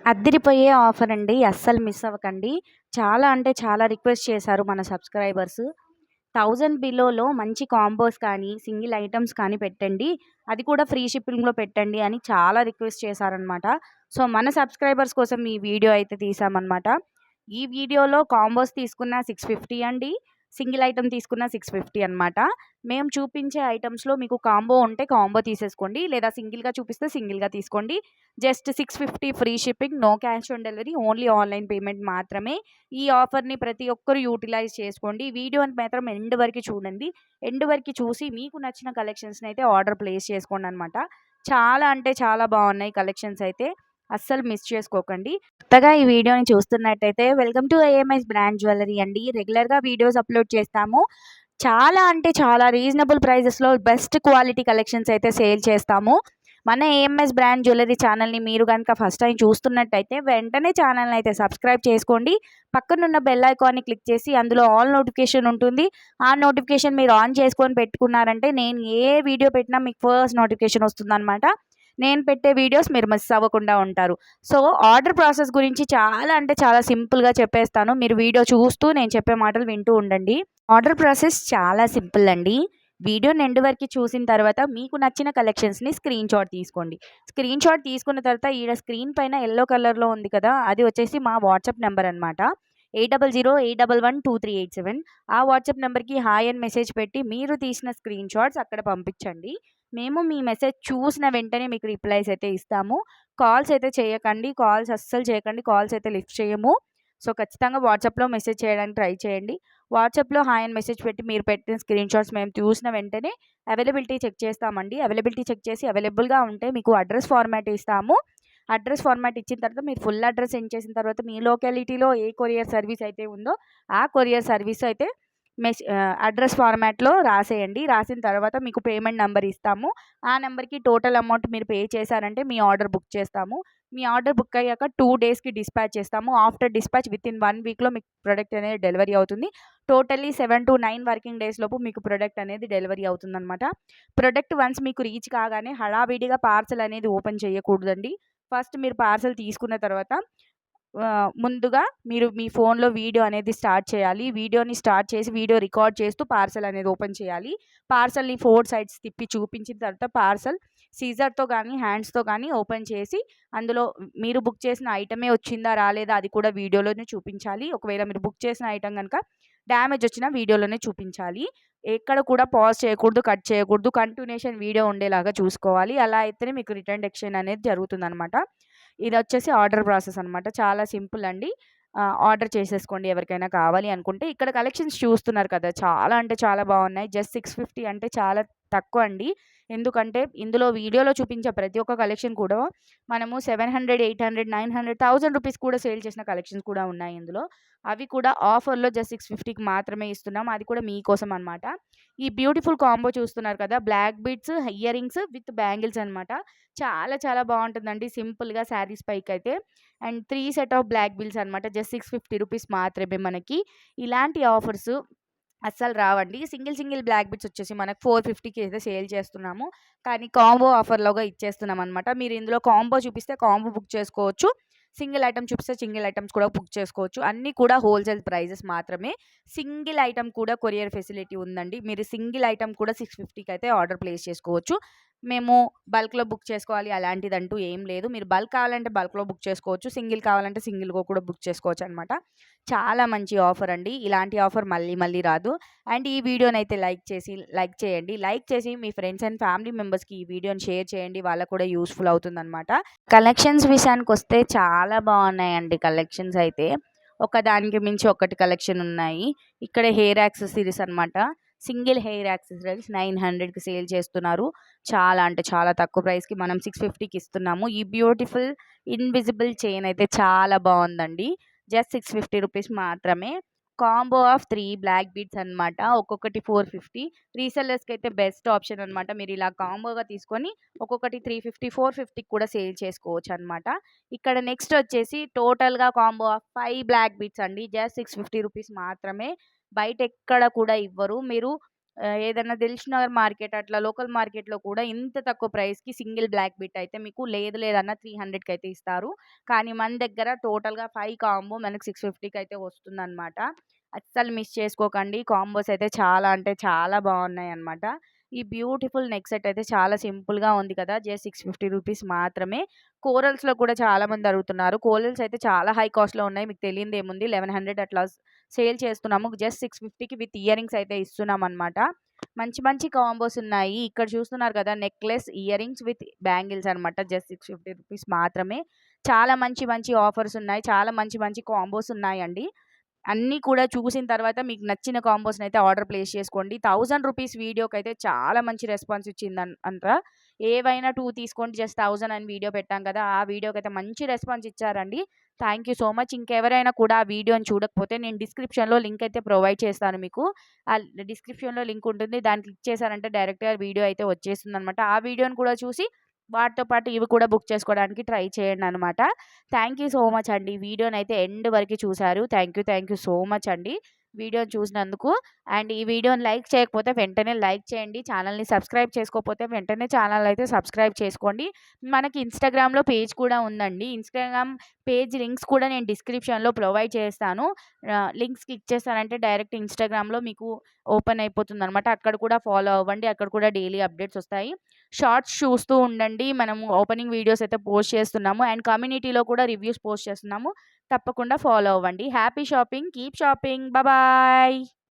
అద్దిరిపోయే offer అండి. అస్సలు miss అవ్వకండి. చాలా అంటే చాలా రిక్వెస్ట్ చేశారు మన సబ్స్క్రైబర్స్. 1000 బిలోలో మంచి కాంబోస్ కానీ, సింగిల్ ఐటెమ్స్ కానీ పెట్టండి. అది కూడా ఫ్రీ షిప్పింగ్‌లో పెట్టండి అని చాలా రిక్వెస్ట్ చేశారనమాట. సో, మన సబ్స్క్రైబర్స్ కోసం ఈ వీడియో అయితే తీసామనమాట. ఈ వీడియోలో కాంబోస్ తీసుకున్న 650 అండి. సింగిల్ ఐటెమ్ తీసుకున్న 650 అనమాట. మేము చూపించే ఐటెమ్స్‌లో మీకు కాంబో ఉంటే కాంబో తీసేసుకోండి. లేదా సింగిల్‌గా చూపిస్తే సింగిల్‌గా తీసుకోండి. Just 650 free shipping, no cash on delivery, only online payment మాత్రమే. ఈ ఆఫర్‌ని ప్రతి ఒక్కరు యూటిలైజ్ చేసుకోండి. వీడియోని మాత్రం ఎండ్ వరకు చూడండి. ఎండ్ వరకు చూసి మీకు నచ్చిన కలెక్షన్స్‌ని అయితే ఆర్డర్ ప్లేస్ చేసుకోండనమాట. చాలా అంటే చాలా బాగున్నాయి కలెక్షన్స్ అయితే. అస్సలు మిస్ చేసుకోకండి. కొత్తగా ఈ వీడియోని చూస్తున్నట్టయితే welcome to AMS brand jewellery అండి. రెగ్యులర్‌గా వీడియోస్ అప్లోడ్ చేస్తాము. చాలా అంటే చాలా రీజనబుల్ ప్రైజెస్‌లో బెస్ట్ క్వాలిటీ కలెక్షన్స్ అయితే సేల్ చేస్తాము. మన ఏఎంఎస్ బ్రాండ్ జ్యువెలరీ ఛానల్‌ని మీరు గనుక ఫస్ట్ టైం చూస్తున్నట్టయితే వెంటనే ఛానల్‌ని అయితే సబ్స్క్రైబ్ చేసుకోండి. పక్కనున్న బెల్ ఐకాన్‌ని క్లిక్ చేసి అందులో ఆల్ నోటిఫికేషన్ ఉంటుంది. ఆ నోటిఫికేషన్ మీరు ఆన్ చేసుకొని పెట్టుకున్నారంటే నేను ఏ వీడియో పెట్టినా మీకు ఫస్ట్ నోటిఫికేషన్ వస్తుందనమాట. నేను పెట్టే వీడియోస్ మీరు మిస్ అవ్వకుండా ఉంటారు. సో, ఆర్డర్ ప్రాసెస్ గురించి చాలా అంటే చాలా సింపుల్‌గా చెప్పేస్తాను. మీరు వీడియో చూస్తూ నేను చెప్పే మాటలు వింటూ ఉండండి. ఆర్డర్ ప్రాసెస్ చాలా సింపుల్ అండి. వీడియోని ఎండ్ వరకు చూసిన తర్వాత మీకు నచ్చిన కలెక్షన్స్‌ని స్క్రీన్‌షాట్ తీసుకోండి. స్క్రీన్‌షాట్ తీసుకున్న తర్వాత ఈడ స్క్రీన్ పైన యెల్లో కలర్‌లో ఉంది కదా! అది వచ్చేసి మా వాట్సాప్ నంబర్ అనమాట. 8008112387. ఆ వాట్సాప్ నంబర్‌కి హాయ్ అని మెసేజ్ పెట్టి మీరు తీసిన స్క్రీన్‌షాట్స్ అక్కడ పంపించండి. మేము మీ మెసేజ్ చూసిన వెంటనే మీకు రిప్లైస్ అయితే ఇస్తాము. కాల్స్ అయితే చేయకండి. కాల్స్ అస్సలు చేయకండి. కాల్స్ అయితే లిఫ్ట్ చేయము. సో, ఖచ్చితంగా వాట్సాప్‌లో మెసేజ్ చేయడానికి ట్రై చేయండి. వాట్సాప్‌లో హాయ్ అని మెసేజ్ పెట్టి మీరు పెట్టిన స్క్రీన్‌షాట్స్ మేము చూసిన వెంటనే అవైలబిలిటీ చెక్ చేస్తామండి. అవైలబిలిటీ చెక్ చేసి అవైలబుల్‌గా ఉంటే మీకు అడ్రస్ ఫార్మాట్ ఇస్తాము. అడ్రస్ ఫార్మాట్ ఇచ్చిన తర్వాత మీరు ఫుల్ అడ్రస్ సెండ్ చేసిన తర్వాత మీ లొకాలిటీలో ఏ కొరియర్ సర్వీస్ అయితే ఉందో ఆ కొరియర్ సర్వీస్ అయితే అడ్రస్ ఫార్మాట్‌లో రాసేయండి. రాసిన తర్వాత మీకు పేమెంట్ నంబర్ ఇస్తాము. ఆ నంబర్‌కి టోటల్ అమౌంట్ మీరు పే చేశారంటే మీ ఆర్డర్ బుక్ చేస్తాము. మీ ఆర్డర్ బుక్ అయ్యాక 2 డేస్‌కి డిస్పాచ్ చేస్తాము. ఆఫ్టర్ డిస్పాచ్ వితిన్ 1 వీక్‌లో మీకు ప్రొడక్ట్ అనేది డెలివరీ అవుతుంది. టోటల్లీ 7-9 వర్కింగ్ డేస్ లోపు మీకు ప్రొడక్ట్ అనేది డెలివరీ అవుతుందనమాట. ప్రొడక్ట్ వన్స్ మీకు రీచ్ కాగానే హడావిడిగా పార్సెల్ అనేది ఓపెన్ చేయకూడదండి. ఫస్ట్ మీరు పార్సెల్ తీసుకున్న తర్వాత ముందుగా మీరు మీ ఫోన్‌లో వీడియో అనేది స్టార్ట్ చేయాలి. వీడియోని స్టార్ట్ చేసి వీడియో రికార్డ్ చేస్తూ పార్సెల్ అనేది ఓపెన్ చేయాలి. పార్సెల్‌ని 4 సైడ్స్ తిప్పి చూపించిన తర్వాత పార్సెల్ సీజర్‌తో గానీ, హ్యాండ్స్‌తో గానీ ఓపెన్ చేసి అందులో మీరు బుక్ చేసిన ఐటమే వచ్చిందా? రాలేదా? అది కూడా వీడియోలోనే చూపించాలి. ఒకవేళ మీరు బుక్ చేసిన ఐటెమ్ గనుక డ్యామేజ్ వచ్చినా వీడియోలోనే చూపించాలి. ఎక్కడ కూడా పాజ్ చేయకూడదు, కట్ చేయకూడదు. కంటిన్యూషన్ వీడియో ఉండేలాగా చూసుకోవాలి. అలా అయితేనే మీకు రిటర్న్ ఎక్స్‌చేంజ్ అనేది జరుగుతుందనమాట. ఇదొచ్చేసి ఆర్డర్ ప్రాసెస్ అనమాట. చాలా సింపుల్ అండి. ఆర్డర్ చేసేసుకోండి ఎవరికైనా కావాలి అనుకుంటే. ఇక్కడ కలెక్షన్స్ చూస్తున్నారు కదా! చాలా అంటే చాలా బాగున్నాయి. జస్ట్ 650 అంటే చాలా తక్కువ అండి. ఎందుకంటే ఇందులో వీడియోలో చూపించే ప్రతి ఒక్క కలెక్షన్ కూడా మనము 700, 800, 900, 1000 రూపీస్ కూడా సేల్ చేసిన కలెక్షన్స్ కూడా ఉన్నాయి ఇందులో. అవి కూడా ఆఫర్‌లో జస్ట్ 650కి మాత్రమే ఇస్తున్నాం. అది కూడా మీకోసం అనమాట. ఈ బ్యూటిఫుల్ కాంబో చూస్తున్నారు కదా! Black beads, ear rings with bangles అనమాట. చాలా చాలా బావుంటుందండి సింపుల్‌గా శారీస్ పైకైతే. And 3 set of black bills అనమాట. జస్ట్ 650 రూపీస్ మాత్రమే మనకి. ఇలాంటి ఆఫర్స్ అస్సలు రావండి. సింగిల్ బ్లాక్ బిట్స్ వచ్చేసి మనకు 450కి అయితే సేల్ చేస్తున్నాము. కానీ కాంబో ఆఫర్‌లోగా ఇచ్చేస్తున్నామనమాట. మీరు ఇందులో కాంబో చూపిస్తే కాంబో బుక్ చేసుకోవచ్చు. సింగిల్ ఐటెమ్ చూపిస్తే సింగిల్ ఐటెమ్స్ కూడా బుక్ చేసుకోవచ్చు. అన్నీ కూడా హోల్‌సేల్ ప్రైజెస్ మాత్రమే. సింగిల్ ఐటెమ్ కూడా కొరియర్ ఫెసిలిటీ ఉందండి. మీరు సింగిల్ ఐటెమ్ కూడా 650కి అయితే ఆర్డర్ ప్లేస్ చేసుకోవచ్చు. మేము బల్క్‌లో బుక్ చేసుకోవాలి అలాంటిదంటూ ఏం లేదు. మీరు బల్క్ కావాలంటే బల్క్‌లో బుక్ చేసుకోవచ్చు. సింగిల్ కావాలంటే సింగిల్‌గా కూడా బుక్ చేసుకోవచ్చనమాట. చాలా మంచి ఆఫర్ అండి. ఇలాంటి ఆఫర్ మళ్ళీ మళ్ళీ రాదు. అండ్ ఈ వీడియోనైతే లైక్ చేయండి. లైక్ చేసి మీ ఫ్రెండ్స్ అండ్ ఫ్యామిలీ మెంబర్స్‌కి ఈ వీడియోని షేర్ చేయండి. వాళ్ళకి కూడా యూజ్‌ఫుల్ అవుతుందనమాట. కలెక్షన్స్ విషయానికొస్తే చాలా బాగున్నాయండి కలెక్షన్స్ అయితే. ఒకదానికి మించి ఒకటి కలెక్షన్ ఉన్నాయి. ఇక్కడ హెయిర్ యాక్సెసరీస్ అనమాట. సింగిల్ హెయిర్ యాక్సెసరీస్ 900కి సేల్ చేస్తున్నారు. చాలా అంటే చాలా తక్కువ ప్రైస్‌కి మనం 650కి ఇస్తున్నాము. ఈ బ్యూటిఫుల్ ఇన్విజిబుల్ చైన్ అయితే చాలా బాగుందండి. జస్ట్ 650 రూపీస్ మాత్రమే. కాంబో ఆఫ్ 3 బ్లాక్ బీడ్స్ అనమాట. ఒక్కొక్కటి 450. రీసెల్లర్స్‌కి అయితే బెస్ట్ ఆప్షన్ అనమాట. మీరు ఇలా కాంబోగా తీసుకొని ఒక్కొక్కటి 350, 450కి కూడా సేల్ చేసుకోవచ్చనమాట. ఇక్కడ నెక్స్ట్ వచ్చేసి టోటల్‌గా కాంబో ఆఫ్ 5 బ్లాక్ బీడ్స్ అండి. జస్ట్ 650 రూపీస్ మాత్రమే. బయట ఎక్కడ కూడా ఇవ్వరు. మీరు ఏదన్నా దిల్‌షుక్‌నగర్ మార్కెట్ అట్లా లోకల్ మార్కెట్‌లో కూడా ఇంత తక్కువ ప్రైస్‌కి సింగిల్ బ్లాక్ బిట్ అయితే మీకు లేదు లేదన్నా 300కి అయితే ఇస్తారు. కానీ మన దగ్గర టోటల్‌గా 5 కాంబో మనకు 650కి అయితే వస్తుందన్నమాట. అస్సలు మిస్ చేసుకోకండి. కాంబోస్ అయితే చాలా అంటే చాలా బాగున్నాయన్నమాట. ఈ బ్యూటిఫుల్ నెక్ సెట్ అయితే చాలా సింపుల్‌గా ఉంది కదా! జస్ట్ 650 రూపీస్ మాత్రమే. కోరల్స్‌లో కూడా చాలామంది అడుగుతున్నారు. కోరల్స్ అయితే చాలా హై కాస్ట్‌లో ఉన్నాయి. మీకు తెలియనిదేముంది 1100 అట్లా సేల్ చేస్తున్నాము. జస్ట్ 650కి విత్ ఇయర్ రింగ్స్ అయితే ఇస్తున్నామన్నమాట. మంచి మంచి కాంబోస్ ఉన్నాయి. ఇక్కడ చూస్తున్నారు కదా! Necklace, year rings with bangles అనమాట. జస్ట్ 650 రూపీస్ మాత్రమే. చాలా మంచి మంచి ఆఫర్స్ ఉన్నాయి. చాలా మంచి మంచి కాంబోస్ ఉన్నాయండి. అన్నీ కూడా చూసిన తర్వాత మీకు నచ్చిన కాంబోస్‌నైతే ఆర్డర్ ప్లేస్ చేసుకోండి. రూ. 1000 వీడియోకైతే చాలా మంచి రెస్పాన్స్ అంట. ఏవైనా 2 తీసుకోండి జస్ట్ 1000 అని వీడియో పెట్టాం కదా! ఆ వీడియోకైతే మంచి రెస్పాన్స్ ఇచ్చారండి. Thank you so much. ఇంకెవరైనా కూడా ఆ వీడియోని చూడకపోతే నేను డిస్క్రిప్షన్‌లో లింక్ అయితే ప్రొవైడ్ చేస్తాను మీకు. డిస్క్రిప్షన్‌లో లింక్ ఉంటుంది. దాన్ని క్లిక్ చేశారంటే డైరెక్ట్‌గా వీడియో అయితే వచ్చేస్తుందనమాట. ఆ వీడియోని కూడా చూసి వాటితో పాటు ఇవి కూడా బుక్ చేసుకోవడానికి ట్రై చేయండనమాట. థ్యాంక్ యూ సో మచ్ అండి. వీడియోనైతే ఎండ్ వరకు చూసారు. థ్యాంక్ యూ సో మచ్ అండి. వీడియోని చూసినందుకు. అండ్ ఈ వీడియోని లైక్ చేయకపోతే వెంటనే లైక్ చేయండి. ఛానల్‌ని సబ్స్క్రైబ్ చేసుకోకపోతే వెంటనే ఛానల్ అయితే సబ్స్క్రైబ్ చేసుకోండి. మనకి ఇన్‌స్టాగ్రామ్‌లో పేజ్ కూడా ఉందండి. ఇన్‌స్టాగ్రామ్ పేజ్ లింక్స్ కూడా నేను డిస్క్రిప్షన్‌లో ప్రొవైడ్ చేస్తాను. లింక్స్ క్లిక్ చేశారంటే డైరెక్ట్ ఇన్‌స్టాగ్రామ్‌లో మీకు ఓపెన్ అయిపోతుందనమాట. అక్కడ కూడా ఫాలో అవ్వండి. అక్కడ కూడా డైలీ అప్డేట్స్ వస్తాయి. షార్ట్స్ చూస్తూ ఉండండి. మనము ఓపెనింగ్ వీడియోస్ అయితే పోస్ట్ చేస్తున్నాము. అండ్ కమ్యూనిటీలో కూడా రివ్యూస్ పోస్ట్ చేస్తున్నాము. తప్పకుండా ఫాలో అవ్వండి. Happy shopping. Keep shopping. Bye.